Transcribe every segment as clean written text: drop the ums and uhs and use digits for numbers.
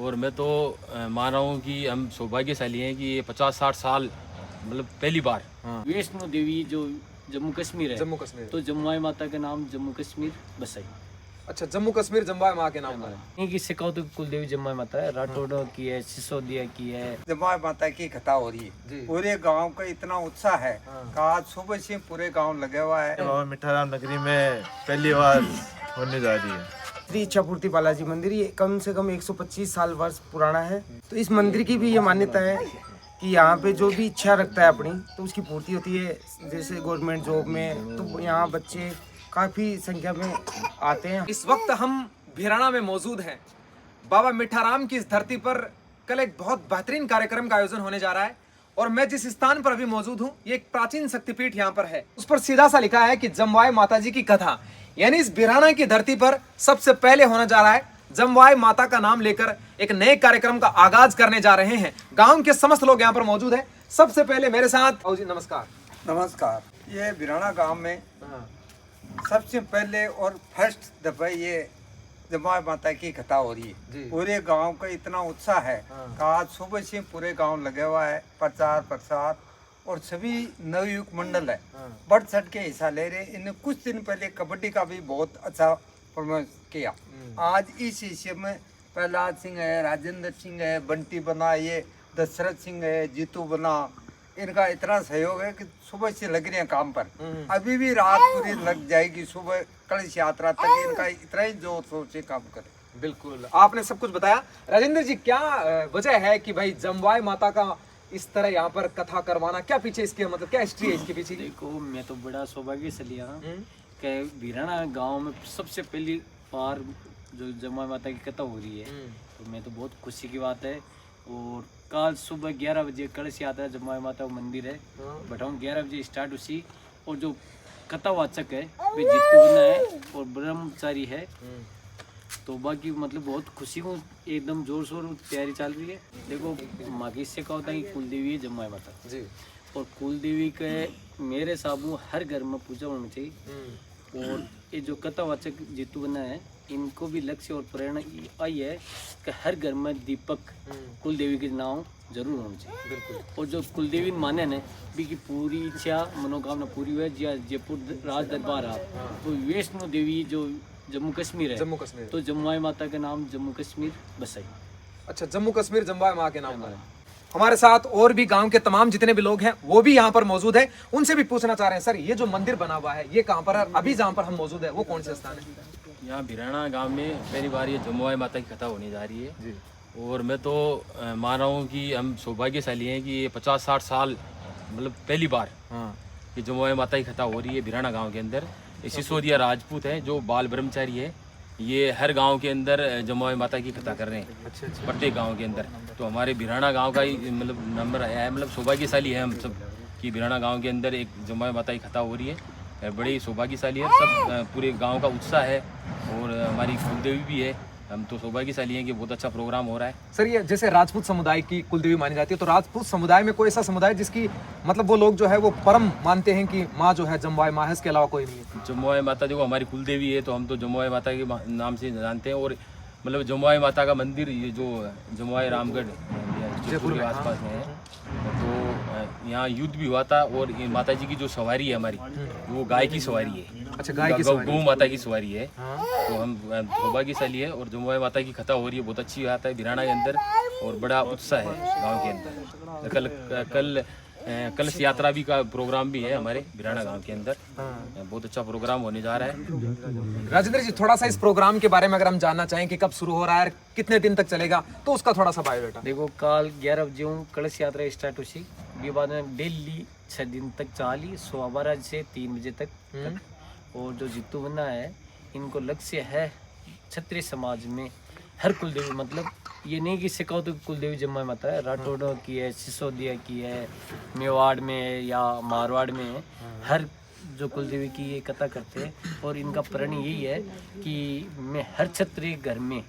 और मैं तो मान रहा हूँ कि हम सौभाग्यशाली हैं कि ये 50-60 साल मतलब पहली बार वैष्णो देवी जो जम्मू कश्मीर है, जम्मू कश्मीर। तो जम्मू माता का नाम जम्मू कश्मीर बसाई। अच्छा, जम्मू कश्मीर जम्बाई माँ के नाम पर है। इनकी सिखाओ तो कुल देवी जम्मू माता है, राठौड़ों की है, सिसोदिया की है। जम्मू माता की कथा हो रही है। पूरे गांव का इतना उत्साह है कि आज सुबह से पूरे गांव लगे हुआ है। बाबा मिठाराम नगरी में पहली बार होने जा रही है। श्री इच्छापूर्ति बालाजी मंदिर, ये कम से कम 125 साल वर्ष पुराना है। तो इस मंदिर की भी ये मान्यता है कि यहाँ पे जो भी इच्छा रखता है अपनी, तो उसकी पूर्ति होती है। जैसे गवर्नमेंट जॉब में, तो यहाँ बच्चे काफ़ी संख्या में आते हैं। इस वक्त हम भिराना में मौजूद हैं। बाबा मिठाराम की इस धरती पर कल एक बहुत बेहतरीन कार्यक्रम का आयोजन होने जा रहा है और मैं जिस स्थान पर अभी मौजूद हूँ, ये एक प्राचीन शक्तिपीठ यहाँ पर है। उस पर सीधा सा लिखा है कि जमवाई माता जी की कथा, यानी इस भिराना की धरती पर सबसे पहले होने जा रहा है। जमवाई माता का नाम लेकर एक नए कार्यक्रम का आगाज करने जा रहे हैं। गांव के समस्त लोग यहाँ पर मौजूद हैं। सबसे पहले मेरे साथ जी, नमस्कार। नमस्कार। ये बिराना गांव में सबसे पहले और फर्स्ट दफा ये जम्मू माता की कथा हो रही है। पूरे गांव का इतना उत्साह है कि आज सुबह से पूरे गांव लगे हुआ है। प्रचार प्रसार और सभी नवयुवक मंडल है बढ़ चढ़ के हिस्सा ले रहे। इन्हें कुछ दिन पहले कबड्डी का भी बहुत अच्छा परफॉर्मेंस किया। आज इस हिस्से में प्रहलाद सिंह है, राजेंद्र सिंह है, बंटी बना, ये दशरथ सिंह है, जीतू बना, इनका इतना सहयोग है कि सुबह से लग रहे हैं काम पर। अभी भी रात पूरी लग जाएगी, सुबह कलश यात्रा तक इनका इतना ही जोर शोर से काम करे। बिल्कुल, आपने सब कुछ बताया। राजेंद्र जी, क्या वजह है कि भाई जमवाई माता का इस तरह यहाँ पर कथा करवाना? क्या पीछे इसके मतलब क्या हिस्ट्री है इसके पीछे? देखो, मैं तो बड़ा सौभाग्यशाली हूँ कि भिराना गांव में सबसे पहली बार जो जम्मू माता की कथा हो रही है, तो मैं तो बहुत खुशी की बात है। और कल सुबह 11 बजे कलश यात्रा जम्मू माता का मंदिर है, बताऊँ 11 बजे स्टार्ट हुई। और जो कथावाचक है वे जितू बना है और ब्रह्मचारी है। तो बाकी मतलब बहुत खुशी हूँ, एकदम जोर शोर तैयारी चल रही है। देखो, माँ की इससे क्या होता है कि कुल देवी है जम्मू माता जी, और कुल देवी के मेरे साबू हर घर में पूजा होनी चाहिए। और ये जो कथावाचक जीतू बना है, इनको भी लक्ष्य और प्रेरणा आई है कि हर घर में दीपक कुल देवी के नाम जरूर होना चाहिए। बिल्कुल। और जो कुल देवी माने ने भी की पूरी इच्छा मनोकामना पूरी हुई है। जयपुर राज दरबार आ तो वैष्णो देवी जो जम्मू कश्मीर है, जम्मू कश्मीर, तो जम्मू माता का नाम जम्मू कश्मीर बसाई। अच्छा, जम्मू कश्मीर जमवाई माँ के नाम पर है। हमारे साथ और भी गांव के तमाम जितने भी लोग हैं वो भी यहाँ पर मौजूद हैं। उनसे भी पूछना चाह रहे हैं, सर ये जो मंदिर बना हुआ है ये कहाँ पर है? अभी जहाँ पर हम मौजूद है वो कौन से स्थान है? यहाँ भिराना गांव में पहली बार ये जम्मू माता की कथा होने जा रही है। और मैं तो मान रहा हूँ कि हम सौभाग्यशाली हैं कि ये 50-60 साल मतलब पहली बार ये जम्मू माता की कथा हो रही है भिराना गांव के अंदर। ये सिसोदिया राजपूत है जो बाल ब्रह्मचारी है, ये हर गांव के अंदर जम्मू माता की कथा कर रहे हैं। प्रत्येक गांव के अंदर। तो हमारे भिराना गांव का ही मतलब नंबर आया है, मतलब सौभाग्यशाली है हम सब कि भिराना गांव के अंदर एक जम्मू माता की कथा हो रही है। बड़ी सौभाग्यशाली है, सब पूरे गांव का उत्साह है और हमारी कुलदेवी भी है। हम तो सौभाग्यशाली हैं कि बहुत अच्छा प्रोग्राम हो रहा है। सर ये जैसे राजपूत समुदाय की कुलदेवी मानी जाती है, तो राजपूत समुदाय में कोई ऐसा समुदाय जिसकी मतलब वो लोग जो है वो परम मानते हैं कि माँ जो है जमवाई माँ है, इसके अलावा कोई नहीं है? जम्मू माता जो हमारी कुलदेवी है, तो हम तो जम्मू माता के नाम से जानते हैं। और मतलब जम्मू माता का मंदिर ये जो जम्मू रामगढ़ जयपुर के आसपास में है, तो यहाँ युद्ध भी हुआ था। और ये माता जी की जो सवारी है हमारी, वो गाय की सवारी है। अच्छा, गाय की सवारी, गौ माता की सवारी है। तो हम सौभाग्यशाली है और जम्मू माता की कथा हो रही है, बहुत अच्छी बात है भिराना के अंदर और बड़ा उत्साह है गांव के अंदर। कल कलश यात्रा भी का प्रोग्राम भी है हमारे भिराना गांव के अंदर। बहुत अच्छा प्रोग्राम होने जा रहा है। राजेंद्र जी, थोड़ा सा इस प्रोग्राम के बारे में अगर हम जानना चाहें कि कब शुरू हो रहा है, कितने दिन तक चलेगा, तो उसका थोड़ा सा बायोडाटा। देखो, कल 11 बजे कलश यात्रा स्टार्ट हुई, ये बाद में डेली 6 दिन तक चाली, 12 से 3 बजे तक। और जो जीतू बना है, इनको लक्ष्य है क्षत्रिय समाज में हर कुलदेवी, मतलब ये नहीं कि सिखाओ तो कुलदेवी जम्मू माता है, राठौड़ों की है, सिसोदिया की है, मेवाड़ में है या मारवाड़ में है, हर जो कुलदेवी की ये कथा करते हैं। और इनका प्रण यही है कि मैं हर क्षत्रिय घर में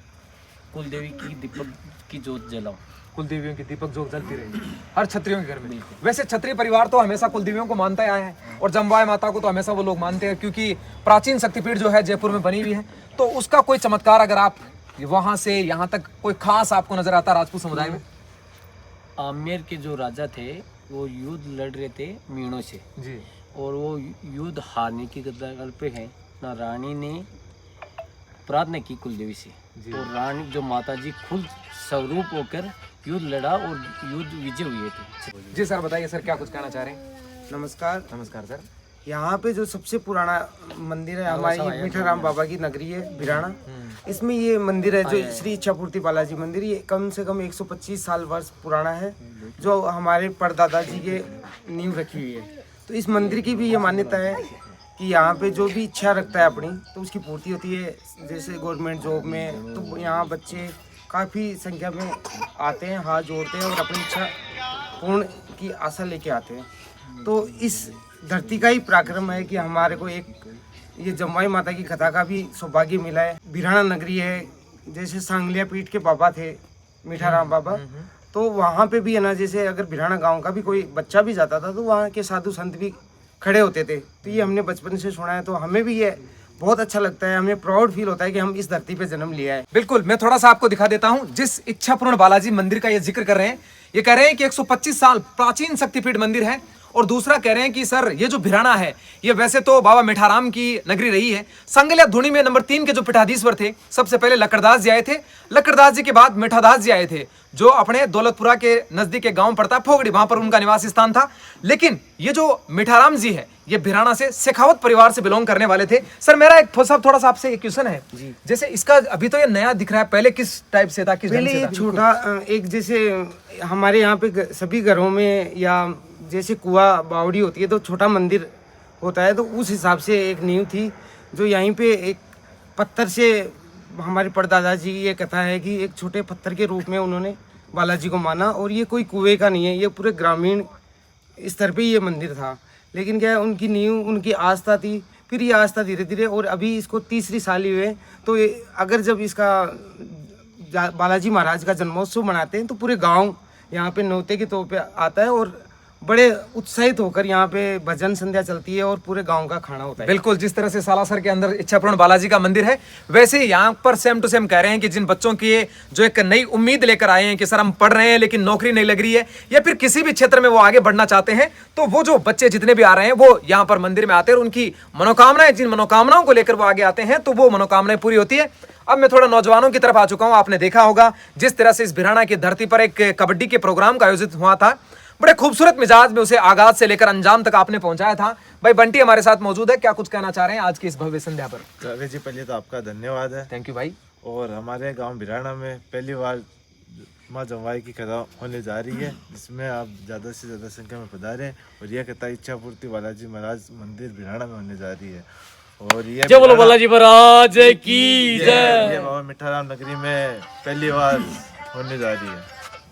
कुलदेवी की दीपक की जोत जलाऊं। कुलदेवियों की दीपक जोत जलती रहेगी हर क्षत्रियों के घर में। वैसे क्षत्रिय परिवार तो हमेशा कुलदेवियों को मानते आए हैं और जमवाई माता को तो हमेशा वो लोग मानते हैं, क्योंकि प्राचीन शक्तिपीठ जो है जयपुर में बनी हुई है। तो उसका कोई चमत्कार अगर आप वहां से यहाँ तक कोई खास आपको नजर आता राजपूत समुदाय में? आमेर के जो राजा थे वो युद्ध लड़ रहे थे मीणों से जी और वो युद्ध हारने की कगार पे है ना। रानी ने प्रार्थना की कुलदेवी से और रानी जो माता जी खुद स्वरूप होकर युद्ध लड़ा और युद्ध विजय हुए थे। जी सर बताइए सर, क्या कुछ कहना चाह रहे हैं? नमस्कार। नमस्कार सर। यहाँ पे जो सबसे पुराना मंदिर है हमारी ये मीठाराम बाबा की नगरी है भिराना। इसमें ये मंदिर है जो श्री इच्छापूर्ति बालाजी मंदिर, ये कम से कम 125 साल वर्ष पुराना है, जो हमारे परदादा जी के नींव रखी हुई है। तो इस मंदिर की भी ये मान्यता है कि यहाँ पे जो भी इच्छा रखता है अपनी तो उसकी पूर्ति होती है। जैसे गवर्नमेंट जॉब में तो यहाँ बच्चे काफ़ी संख्या में आते हैं, हाथ जोड़ते हैं और अपनी इच्छा पूर्ण की आशा लेके आते हैं। तो इस धरती का ही पराक्रम है कि हमारे को एक ये जमवाई माता की कथा का भी सौभाग्य मिला है। भिराना नगरी है, जैसे सांगलिया पीठ के बाबा थे मीठाराम बाबा, तो वहाँ पे भी है ना, जैसे अगर भिराना गांव का भी कोई बच्चा भी जाता था तो वहाँ के साधु संत भी खड़े होते थे। तो ये हमने बचपन से सुना है, तो हमें भी ये बहुत अच्छा लगता है, हमें प्राउड फील होता है कि हम इस धरती पे जन्म लिया है। बिल्कुल, मैं थोड़ा सा आपको दिखा देता हूं। जिस इच्छापूर्ण बालाजी मंदिर का ये जिक्र कर रहे हैं, ये कह रहे हैं कि 125 साल प्राचीन शक्तिपीठ मंदिर है। और दूसरा कह रहे हैं कि सर ये जो भिराना है ये वैसे तो बाबा मिठाराम की नगरी रही है। संगलिया धुनी में नंबर 3 के जो पीठाधीश्वर थे, सबसे पहले लक्कड़दास जी आए थे। लक्कड़दास जी के बाद मिठादास जी आए थे, जो अपने दौलतपुरा के नजदीक एक गांव पड़ता है फोगड़ी, वहां पर उनका निवास स्थान था। लेकिन ये जो मिठाराम जी है ये भिराना से शेखावत परिवार से बिलोंग करने वाले थे। सर मेरा एक थोड़ा सा आपसे एक क्वेश्चन है, जैसे इसका अभी तो ये नया दिख रहा है, पहले किस टाइप से था, किस ढंग से था? छोटा एक जैसे हमारे यहाँ पे सभी घरों में या जैसे कुआं बावड़ी होती है तो छोटा मंदिर होता है, तो उस हिसाब से एक नींव थी जो यहीं पे एक पत्थर से, हमारे परदादा जी की ये कथा है कि एक छोटे पत्थर के रूप में उन्होंने बालाजी को माना। और ये कोई कुएं का नहीं है, ये पूरे ग्रामीण स्तर पे ये मंदिर था। लेकिन क्या है, उनकी नींव, उनकी आस्था थी, फिर ये आस्था धीरे धीरे, और अभी इसको 3री साल ही हुए। तो अगर जब इसका बालाजी महाराज का जन्मोत्सव मनाते हैं तो पूरे गाँव यहाँ पे न्योते के तौर पे आता है और बड़े उत्साहित होकर यहाँ पे भजन संध्या चलती है और पूरे गांव का खाना होता है। बिल्कुल, जिस तरह से सालासर के अंदर इच्छापूर्ण बालाजी का मंदिर है, वैसे यहाँ पर सेम टू सेम कह रहे हैं कि जिन बच्चों की जो एक नई उम्मीद लेकर आए हैं कि सर हम पढ़ रहे हैं लेकिन नौकरी नहीं लग रही है, या फिर किसी भी क्षेत्र में वो आगे बढ़ना चाहते हैं, तो वो जो बच्चे जितने भी आ रहे हैं वो यहाँ पर मंदिर में आते हैं और उनकी मनोकामनाएं, जिन मनोकामनाओं को लेकर वो आगे आते हैं तो वो मनोकामनाएं पूरी होती है। अब मैं थोड़ा नौजवानों की तरफ आ चुका हूँ। आपने देखा होगा जिस तरह से इस भिराना की धरती पर एक कबड्डी के प्रोग्राम का आयोजित हुआ था, बड़े खूबसूरत मिजाज में उसे आगाज से लेकर अंजाम तक आपने पहुंचाया था। भाई बंटी हमारे साथ मौजूद है, क्या कुछ कहना चाह रहे हैं आज की इस भव्य संध्या पर? जावेद जी पहले तो आपका धन्यवाद है। थैंक यू भाई। और हमारे गांव भिराना में पहली बार माँ जमवाई की कथा होने जा रही है, जिसमें आप ज़्यादा से ज़्यादा संख्या में पधारें। और यह कथा इच्छापूर्ति बालाजी महाराज मंदिर भिराना में होने जा रही है। और ये जय बोलो बालाजी महाराज की जय। ये बाबा मिठाराम नगरी में पहली बार होने जा रही है,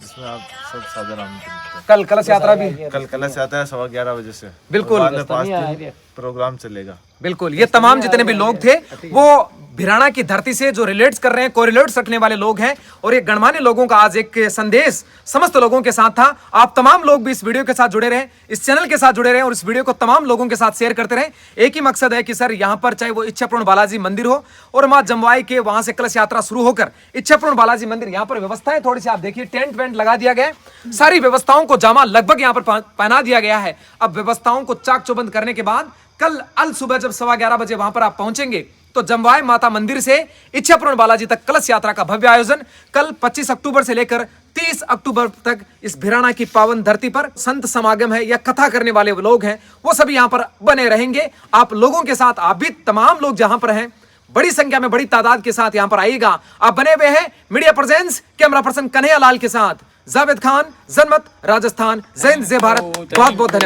जिसमें आप सब सादर आमंत्रित हैं। कल कलश यात्रा भी, कल कलश यात्रा है 11:15 बजे से। बिल्कुल। बाद में 5 दिन प्रोग्राम चलेगा। बिल्कुल, ये तमाम जितने भी लोग थे वो भिराना की धरती से जो रिलेट्स कर रहे हैं, कोरिलेट्स रखने वाले लोग हैं। और ये गणमान्य लोगों का आज एक संदेश समस्त लोगों के साथ था। आप तमाम लोग भी इस वीडियो के साथ जुड़े रहें, इस चैनल के साथ जुड़े रहें और इस वीडियो को तमाम लोगों के साथ शेयर करते रहें। एक ही मकसद है कि सर यहाँ पर चाहे वो इच्छापूर्ण बालाजी मंदिर हो और माँ जमवाई के वहां से कलश यात्रा शुरू होकर इच्छापूर्ण बालाजी मंदिर, यहाँ पर व्यवस्थाएं थोड़ी सी आप देखिए, टेंट वेंट लगा दिया गया है, सारी व्यवस्थाओं को जामा लगभग यहाँ पर पहना दिया गया है। अब व्यवस्थाओं को चाक चौबंद करने के बाद कल अल सुबह जब 11:15 बजे वहां पर आप पहुंचेंगे तो जमवाई माता मंदिर से इच्छापूर्ण बालाजी तक कलश यात्रा का भव्य आयोजन कल 25 अक्टूबर से लेकर 30 अक्टूबर तक इस भिराना की पावन धरती पर संत समागम है या कथा करने वाले लोग हैं वो सभी यहाँ पर बने रहेंगे। आप लोगों के साथ, आप भी तमाम लोग जहां पर हैं बड़ी संख्या में, बड़ी तादाद के साथ यहाँ पर आइएगा। आप बने हुए हैं media presence camera person Kanhaiya Lal के साथ। जावेद खान, जनमत, राजस्थान। जय हिंद, जय भारत। बहुत बहुत धन्यवाद।